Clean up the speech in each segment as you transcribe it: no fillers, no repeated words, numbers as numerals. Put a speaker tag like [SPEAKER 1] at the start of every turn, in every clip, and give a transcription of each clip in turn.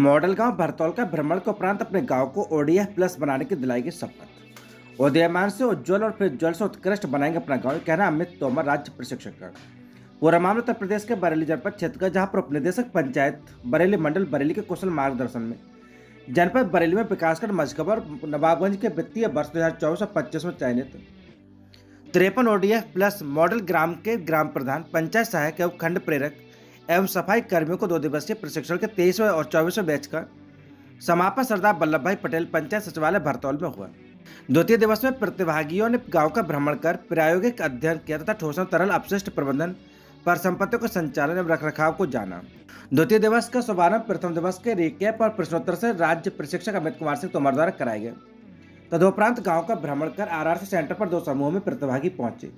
[SPEAKER 1] Model गांव भरतौल का भ्रमण के उपरांत अपने गांव को ओडीएफ प्लस बनाने की दिलाएगी शपथ। उदयमान से उज्ज्वल और फिर उज्ज्वल से उत्कृष्ट बनाएंगे अपना गांव, कहना अमित तोमर, राज्य प्रशिक्षक का। पूरा मामला उत्तर प्रदेश के बरेली जनपद क्षेत्र का, जहां पर उपनिदेशक पंचायत बरेली मंडल बरेली के कुशल मार्गदर्शन में जनपद बरेली में विकासखंड मझगवा और नवाबगंज के वित्तीय वर्ष 2024-25 में चयनित 53 ओडीएफ प्लस मॉडल ग्राम के ग्राम प्रधान, पंचायत सहायक एवं खंड प्रेरक एवं सफाई कर्मियों को 2 दिवसीय प्रशिक्षण के 23वें और 24वें बैच का समापन सरदार वल्लभ भाई पटेल पंचायत सचिवालय भरतौल में हुआ। द्वितीय दिवस में प्रतिभागियों ने गांव का भ्रमण कर प्रायोगिक अध्ययन किया तथा ठोस एवं तरल अपशिष्ट प्रबंधन, परिसंपत्तियों के संचालन एवं रखरखाव को जाना। द्वितीय दिवस का शुभारंभ प्रथम दिवस के रिकैप और प्रश्नोत्तर से राज्य प्रशिक्षक अमित कुमार सिंह तोमर द्वारा कराए गए। तदुपरांत गांव का भ्रमण कर आरआरसी सेंटर पर 2 समूहों में प्रतिभागी पहुंचे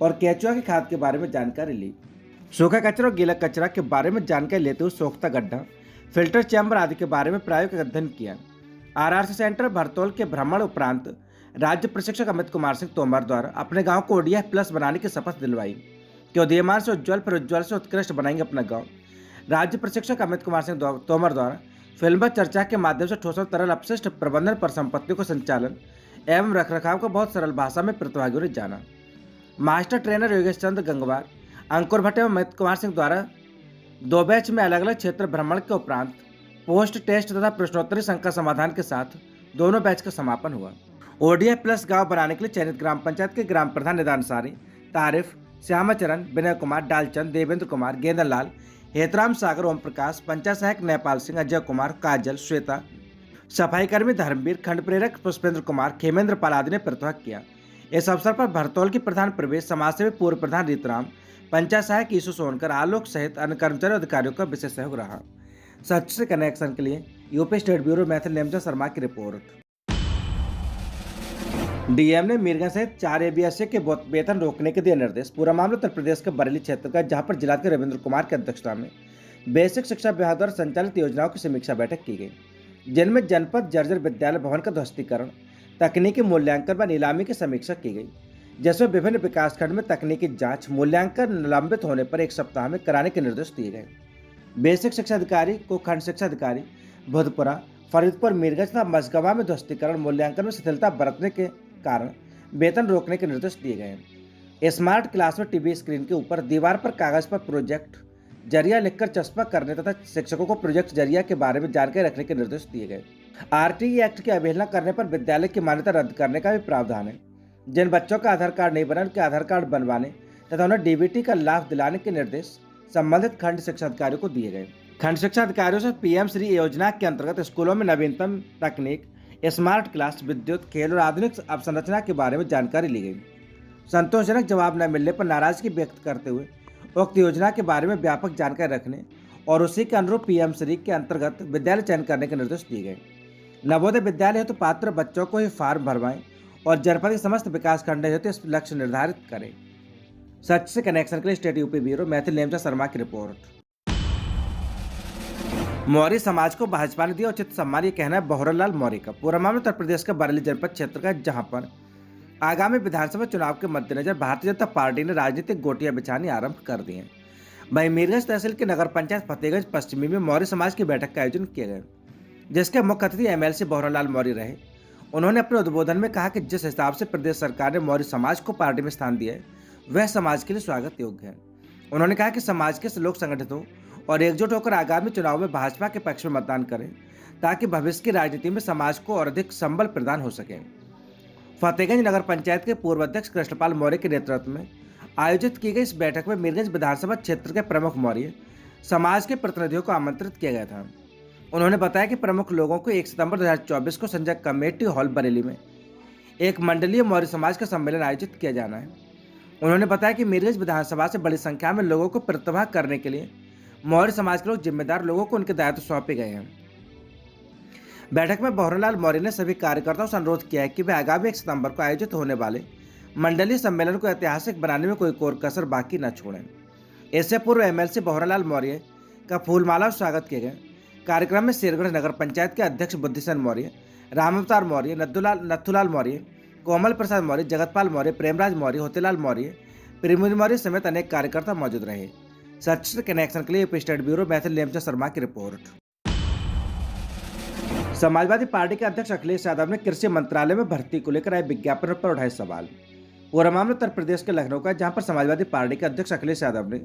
[SPEAKER 1] और केचुआ की खाद के बारे में जानकारी ली। सूखा कचरा और गीला कचरा के बारे में जानकारी लेते हुए सोख्ता गड्ढा, फिल्टर चैम्बर आदि के बारे में प्रायोगिक अध्ययन किया। आरआरसी सेंटर भरतौल के भ्रमण उपरांत राज्य प्रशिक्षक अमित कुमार सिंह तोमर द्वारा अपने गांव को ओडीएफ प्लस बनाने की शपथ दिलवाई कि उदयमान से उज्ज्वल फिर उज्ज्वल से उत्कृष्ट बनाएंगे अपना गांव। राज्य प्रशिक्षक अमित कुमार सिंह तोमर द्वारा फिल्म चर्चा के माध्यम से ठोस और तरल अपशिष्ट प्रबंधन, परिसंपत्तियों को संचालन एवं रखरखाव को बहुत सरल भाषा में प्रतिभागियों ने जाना। मास्टर ट्रेनर योगेश चंद्र गंगवार, अंकुर भट्ट एवं अमित कुमार सिंह द्वारा 2 बैच में अलग अलग क्षेत्र भ्रमण के उपरांत पोस्ट टेस्ट तथा प्रश्नोत्तरी शंका समाधान के साथ दोनों बैच का समापन हुआ। ओडीएफ प्लस गांव बनाने के लिए चयनित ग्राम पंचायत के ग्राम प्रधान निदान सारी, तारिफ, श्यामाचरण, विनय कुमार, डालचंद, देवेंद्र कुमार, गेंदर लाल, हेतराम सागर, ओम प्रकाश, पंचायत सहायक नेपाल सिंह, अजय कुमार, काजल, श्वेता, सफाई कर्मी धर्मवीर, खंड प्रेरक पुष्पेंद्र कुमार, खेमेंद्र पाल आदि ने प्रतिभाग किया। इस अवसर पर भरतौल की प्रधान प्रवेश, समाजसेवी पूर्व प्रधान रीतराम, पंचायत सहायक ईशु सोनकर, आलोक सहित अन्य कर्मचारी अधिकारियों का विशेष सहयोग रहा। सच से कनेक्शन के लिए यूपी स्टेट ब्यूरो मैथिल नेमचा शर्मा की रिपोर्ट। डीएम ने मीरगंज सहित 4 एबीएसए के वेतन रोकने के दिए निर्देश। पूरा मामला उत्तर प्रदेश के बरेली क्षेत्र का, जहां पर जिलाधिकारी रविंद्र कुमार की अध्यक्षता में बेसिक शिक्षा विभाग द्वारा संचालित योजनाओं की समीक्षा बैठक की गई, जिनमें जनपद जर्जर विद्यालय भवन का ध्वस्तीकरण, तकनीकी मूल्यांकन व नीलामी की समीक्षा की गई, जिसमें विभिन्न विकासखंड में तकनीकी जांच मूल्यांकन निलंबित होने पर 1 सप्ताह में कराने के निर्देश दिए गए। बेसिक शिक्षा अधिकारी को खंड शिक्षा अधिकारी भूतपुरा, फरीदपुर, मीरगंज तथा मझगवा में ध्वस्तीकरण मूल्यांकन में शिथिलता बरतने के कारण वेतन रोकने के निर्देश दिए गए। स्मार्ट क्लास में टीवी स्क्रीन के ऊपर दीवार पर कागज पर प्रोजेक्ट जरिया लिखकर चस्पा करने तथा शिक्षकों को प्रोजेक्ट जरिया के बारे में जानकारी रखने के निर्देश दिए गए। आरटीई एक्ट की अवहेलना करने पर विद्यालय की मान्यता रद्द करने का भी प्रावधान है। जिन बच्चों का आधार कार्ड नहीं बना, उनके आधार कार्ड बनवाने तथा उन्हें डीबीटी का लाभ दिलाने के निर्देश संबंधित खंड शिक्षा अधिकारियों को दिए गए। खंड शिक्षा अधिकारियों से पीएम श्री योजना के अंतर्गत स्कूलों में नवीनतम तकनीक, स्मार्ट क्लास, विद्युत, खेल और आधुनिक अवसंरचना के बारे में जानकारी ली गई। संतोषजनक जवाब न मिलने पर नाराजगी व्यक्त करते हुए उक्त योजना के बारे में व्यापक जानकारी रखने और उसी के अनुरूप पीएम श्री के अंतर्गत विद्यालय चयन करने के निर्देश दिए गए। नवोदय विद्यालय हेतु पात्र बच्चों को ही फार्म भरवाएं और जनपद के समस्त विकास खंड हेतु इस लक्ष्य निर्धारित करें। सच से कनेक्शन के लिए स्टेट यूपी ब्यूरो मैथिल नेमचा शर्मा की रिपोर्ट। मौर्य समाज को भाजपा ने दिया उचित सम्मान, ये कहना है बहरलाल मौर्य का। पूरा मामला उत्तर प्रदेश के बरेली जनपद क्षेत्र का, जहां पर आगामी विधानसभा चुनाव के मद्देनजर भारतीय जनता पार्टी ने राजनीतिक गोटियां बिछानी आरंभ कर दी हैं। वहीं मीरगंज तहसील के नगर पंचायत फतेहगंज पश्चिमी में मौर्य समाज की बैठक का आयोजन किया गया, जिसके मुख्य अतिथि एमएलसी बहरलाल मौर्य रहे। उन्होंने अपने उद्बोधन में कहा कि जिस हिसाब से प्रदेश सरकार ने मौर्य समाज को पार्टी में स्थान दिया है, वह समाज के लिए स्वागत योग्य है। उन्होंने कहा कि समाज के लोग संगठित हो और एकजुट होकर आगामी चुनाव में भाजपा के पक्ष में मतदान करें, ताकि भविष्य की राजनीति में समाज को और अधिक संबल प्रदान हो सके। फतेहगंज नगर पंचायत के पूर्व अध्यक्ष कृष्णपाल मौर्य के नेतृत्व में आयोजित की गई इस बैठक में मीरगंज विधानसभा क्षेत्र के प्रमुख मौर्य समाज के प्रतिनिधियों को आमंत्रित किया गया था। उन्होंने बताया कि प्रमुख लोगों को 1 सितंबर 2024 को संजय कमेटी हॉल बरेली में एक मंडलीय मौर्य समाज का सम्मेलन आयोजित किया जाना है। उन्होंने बताया कि मीरगंज विधानसभा से बड़ी संख्या में लोगों को प्रतिभा करने के लिए मौर्य समाज के लोग जिम्मेदार लोगों को उनके दायित्व सौंपे गए हैं। बैठक में बहरलाल मौर्य ने सभी कार्यकर्ताओं से अनुरोध किया है कि वे आगामी 1 सितंबर को आयोजित होने वाले मंडलीय सम्मेलन को ऐतिहासिक बनाने में कोई कोर कसर बाकी न छोड़ें। इससे पूर्व एमएलसी बहरलाल मौर्य का फूलमाला स्वागत किया गया। कार्यक्रम में शेरगढ़ नगर पंचायत के अध्यक्ष बुद्धिसेन मौर्य, रामावतार मौर्य, नथुलाल मौर्य, कोमल प्रसाद मौर्य, जगतपाल मौर्य, प्रेमराज मौर्य, होतेलाल मौर्य, प्रेमुनि मौर्य समेत अनेक कार्यकर्ता मौजूद रहे। सच से कनेक्शन के लिए स्टेट ब्यूरो मैथिल नेमचा शर्मा की रिपोर्ट। समाजवादी पार्टी के अध्यक्ष अखिलेश यादव ने कृषि मंत्रालय में भर्ती को लेकर आए विज्ञापन पर उठाए सवाल। पूरा मामला उत्तर प्रदेश के लखनऊ का, जहां पर समाजवादी पार्टी के अध्यक्ष अखिलेश यादव ने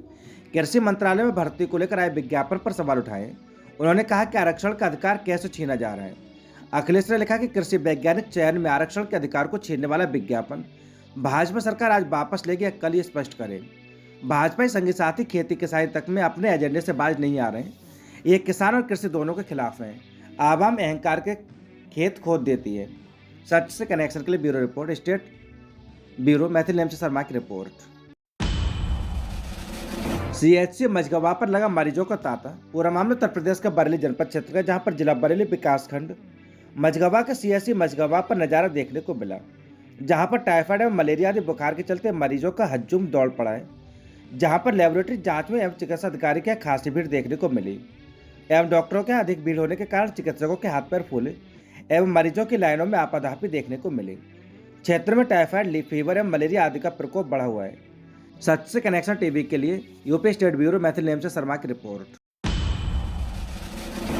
[SPEAKER 1] कृषि मंत्रालय में भर्ती को लेकर आए विज्ञापन पर सवाल उठाए। उन्होंने कहा कि आरक्षण का अधिकार कैसे छीना जा रहा है। अखिलेश ने लिखा कि कृषि वैज्ञानिक चयन में आरक्षण के अधिकार को छीनने वाला विज्ञापन भाजपा सरकार आज वापस लेगी या कल ये स्पष्ट करे। भाजपा संगी साथी खेती किसानी तक में अपने एजेंडे से बाज नहीं आ रहे हैं। ये किसान और कृषि दोनों के खिलाफ हैं। आवाम अहंकार के खेत खोद देती है। सच से कनेक्शन के लिए bureau report, state bureau Maithil name से शर्मा की रिपोर्ट। सीएचसी मझगवा पर लगा मरीजों का तांता। पूरा मामला उत्तर प्रदेश का बरेली जनपद क्षेत्र का, जहां पर जिला बरेली विकासखंड मझगवा के सीएचसी मझगवा पर नजारा देखने को मिला, जहां पर टाइफाइड एवं मलेरिया आदि बुखार के चलते मरीजों का हजूम दौड़ पड़ा है। जहां पर लेबोरेटरी जांच में एवं चिकित्सा अधिकारी के खासी भीड़ देखने को मिली एवं डॉक्टरों के अधिक भीड़ होने के कारण चिकित्सकों के हाथ पैर फूले एवं मरीजों की लाइनों में आपाधापी देखने को मिली। क्षेत्र में टाइफाइड, फीवर एवं मलेरिया आदि का प्रकोप बढ़ा हुआ है। सच से कनेक्शन टीवी के लिए UP state bureau Maithil name से शर्मा की रिपोर्ट।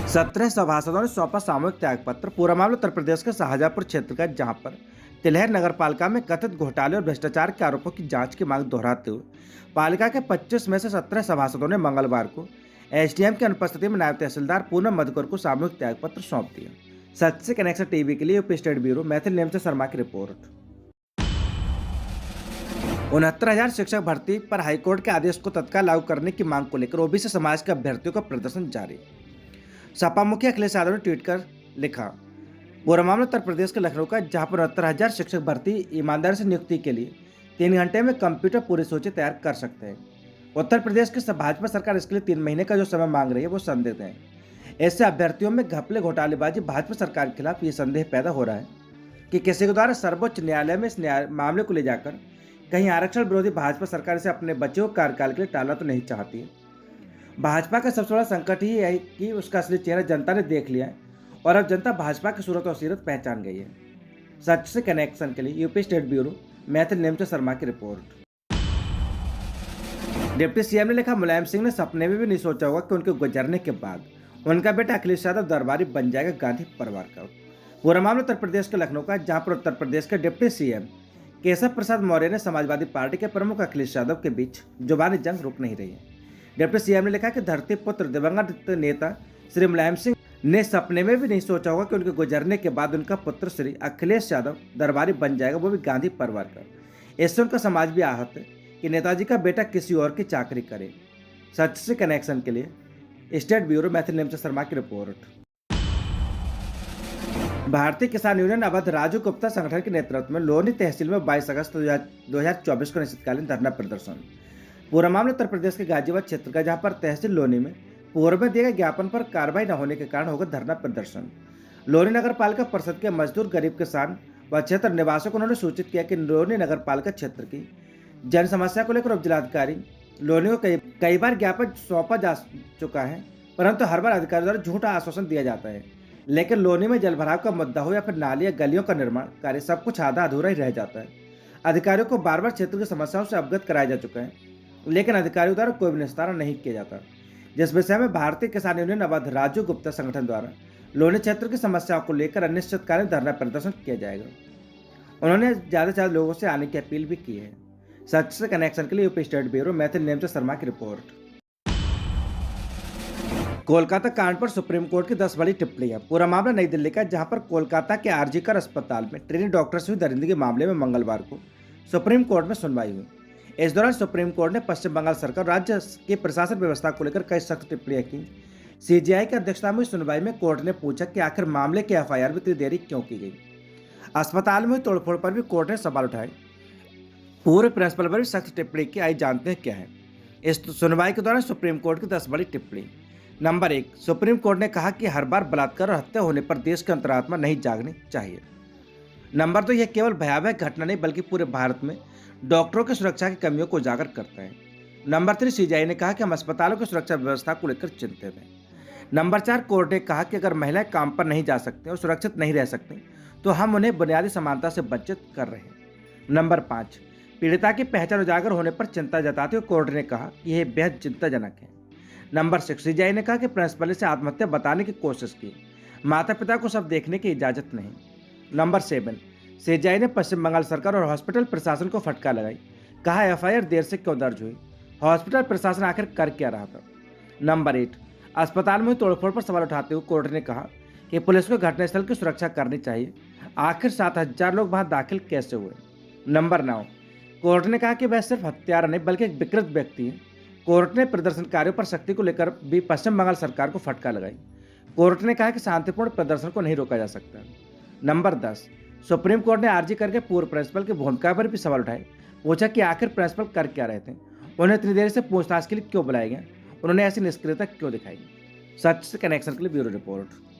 [SPEAKER 1] 17 सभासदों ने सौंपा सामूहिक त्यागपत्र। पूरा मामला उत्तर प्रदेश के शाहजहांपुर क्षेत्र का, जहां पर तिलहर नगर पालिका में कथित घोटाले और भ्रष्टाचार के आरोपों की जांच की मांग दोहराते हुए पालिका के 25 में से 17 सभासदों ने मंगलवार को एसडीएम की अनुपस्थिति में नायब तहसीलदार पूनम मधुकर को सामूहिक त्यागपत्र सौंप दिया। सच से कनेक्शन टीवी के लिए UP state bureau Maithil name से शर्मा की रिपोर्ट। 69,000 शिक्षक भर्ती पर हाईकोर्ट के आदेश को तत्काल लागू करने की मांग को लेकर ओबीसी समाज के अभ्यर्थियों का प्रदर्शन जारी। सपा मुखिया अखिलेश यादव ने ट्वीट कर लिखा, पूरा मामला उत्तर प्रदेश के लखनऊ का, जहां पर 69,000 शिक्षक भर्ती ईमानदारी से नियुक्ति के लिए 3 घंटे में कंप्यूटर पूरी सूची तैयार कर सकते हैं। उत्तर प्रदेश की भाजपा सरकार इसके लिए 3 महीने का जो समय मांग रही है वो संदिग्ध है। ऐसे अभ्यर्थियों में घपले घोटालेबाजी भाजपा सरकार के खिलाफ ये संदेह पैदा हो रहा है कि किसी के द्वारा सर्वोच्च न्यायालय में इस मामले को ले जाकर कहीं आरक्षण विरोधी भाजपा सरकार से अपने बचे हुए कार्यकाल के लिए टालना तो नहीं चाहती है। भाजपा का सबसे बड़ा संकट ही है कि उसका असली चेहरा जनता ने देख लिया है और अब जनता भाजपा की सूरत और सीरत पहचान गई है। सच से कनेक्शन के लिए UP state bureau Maithil name से शर्मा की रिपोर्ट। डिप्टी सीएम ने लिखा, मुलायम सिंह ने सपने में भी नहीं सोचा होगा कि उनके गुजरने के बाद उनका बेटा अखिलेश यादव दरबारी बन जाएगा गांधी परिवार का। पूरा मामला उत्तर प्रदेश के लखनऊ का, जहां पर उत्तर प्रदेश के डिप्टी सीएम केशव प्रसाद मौर्य ने समाजवादी पार्टी के प्रमुख अखिलेश यादव के बीच जुबानी जंग रुक नहीं रही है। डिप्टी सीएम ने लिखा कि धरती पुत्र दिवंगत नेता श्री मुलायम सिंह ने सपने में भी नहीं सोचा होगा कि उनके गुजरने के बाद उनका पुत्र श्री अखिलेश यादव दरबारी बन जाएगा, वो भी गांधी परिवार का। इससे उनका समाज भी आहत है कि नेताजी का बेटा किसी और की चाकरी करे। सच से कनेक्शन के लिए स्टेट ब्यूरो मैथिल नेम से शर्मा की रिपोर्ट। भारतीय किसान यूनियन अवध राजू गुप्ता संगठन के नेतृत्व में लोनी तहसील में 22 अगस्त 2024 को अनिश्चितकालीन धरना प्रदर्शन। पूरा मामला उत्तर प्रदेश के गाजियाबाद क्षेत्र का, जहां पर तहसील लोनी में पूर्व में दिए गए ज्ञापन पर कार्रवाई न होने के कारण होगा धरना प्रदर्शन। लोनी नगर पालिका परिषद के मजदूर, गरीब किसान व क्षेत्र निवासियों को उन्होंने सूचित किया कि लोनी नगर पालिका क्षेत्र की जन समस्या को लेकर उप जिलाधिकारी लोनी को कई बार ज्ञापन सौंपा जा चुका है, परंतु हर बार अधिकारी द्वारा झूठा आश्वासन दिया जाता है। लेकिन लोनी में जलभराव का मुद्दा हो या फिर नाली या गलियों का निर्माण कार्य, सब कुछ आधा अधूरा ही रह जाता है। अधिकारियों को बार बार क्षेत्र की समस्याओं से अवगत कराया जा चुका है, लेकिन अधिकारियों द्वारा कोई भी निस्तारण नहीं किया जाता, जिस विषय में भारतीय किसान यूनियन अवध राजू गुप्ता संगठन द्वारा लोनी क्षेत्र की समस्याओं को लेकर अनिश्चितकालीन धरना प्रदर्शन किया जाएगा। उन्होंने ज़्यादा से ज़्यादा लोगों से आने की अपील भी की है। सच से कनेक्शन के लिए UP state bureau Maithil name से शर्मा की रिपोर्ट। कोलकाता कांड पर सुप्रीम कोर्ट की 10 बड़ी टिप्पणियां। पूरा मामला नई दिल्ली का, जहां पर कोलकाता के आरजीकर अस्पताल में ट्रेनी डॉक्टर से हुई दरिंदगी मामले में मंगलवार को सुप्रीम कोर्ट में सुनवाई हुई। इस दौरान सुप्रीम कोर्ट ने पश्चिम बंगाल सरकार राज्य की प्रशासन व्यवस्था को लेकर कई सख्त टिप्पणियां की। सीजीआई की अध्यक्षता में हुई सुनवाई में कोर्ट ने पूछा कि आखिर मामले की एफआईआर में इतनी देरी क्यों की गई। अस्पताल में हुई तोड़फोड़ पर भी कोर्ट ने सवाल उठाए। पूरे प्रिंसिपल पर भी सख्त टिप्पणी की। आई जानते हैं क्या है। इस सुनवाई के दौरान सुप्रीम कोर्ट की 10 बड़ी टिप्पणी। नंबर 1, सुप्रीम कोर्ट ने कहा कि हर बार बलात्कार और हत्या होने पर देश की अंतरात्मा नहीं जागनी चाहिए। नंबर 2, यह केवल भयावह घटना नहीं बल्कि पूरे भारत में डॉक्टरों की सुरक्षा की कमियों को उजागर करता है। नंबर 3, सीजीआई ने कहा कि हम अस्पतालों की सुरक्षा व्यवस्था को लेकर चिंतित हैं। नंबर 4, कोर्ट ने कहा कि अगर महिलाएं काम पर नहीं जा सकती और सुरक्षित नहीं रह सकती तो हम उन्हें बुनियादी समानता से वंचित कर रहे हैं। नंबर 5, पीड़िता की पहचान उजागर होने पर चिंता जताते हुए कोर्ट ने कहा कि यह बेहद चिंताजनक है। नंबर 6, सीजीआई ने कहा कि प्रिंसिपल से आत्महत्या बताने की कोशिश की। माता पिता को सब देखने की इजाजत नहीं। नंबर 7, सीजेआई ने पश्चिम बंगाल सरकार और हॉस्पिटल प्रशासन को फटकार लगाई। कहा एफआईआर देर से क्यों दर्ज हुई, हॉस्पिटल प्रशासन आखिर कर क्या रहा था। नंबर 8, अस्पताल में हुई तोड़फोड़ पर सवाल उठाते हुए कोर्ट ने कहा कि पुलिस को घटनास्थल की सुरक्षा करनी चाहिए। आखिर 7,000 लोग वहां दाखिल कैसे हुए। नंबर 9, कोर्ट ने कहा कि वह सिर्फ हत्यारा नहीं बल्कि एक विकृत व्यक्ति है। कोर्ट ने प्रदर्शनकारियों पर सख्ती को लेकर भी पश्चिम बंगाल सरकार को फटकार लगाई। कोर्ट ने कहा कि शांतिपूर्ण प्रदर्शन को नहीं रोका जा सकता। नंबर 10, सुप्रीम कोर्ट ने आरजी करके पूर्व प्रिंसिपल की भूमिका पर भी सवाल उठाए। पूछा कि आखिर प्रिंसिपल कर क्या रहे थे, उन्हें इतनी देर से पूछताछ के लिए क्यों बुलाया गया, उन्होंने ऐसी निष्क्रियता क्यों दिखाई। सच से कनेक्शन के लिए ब्यूरो रिपोर्ट।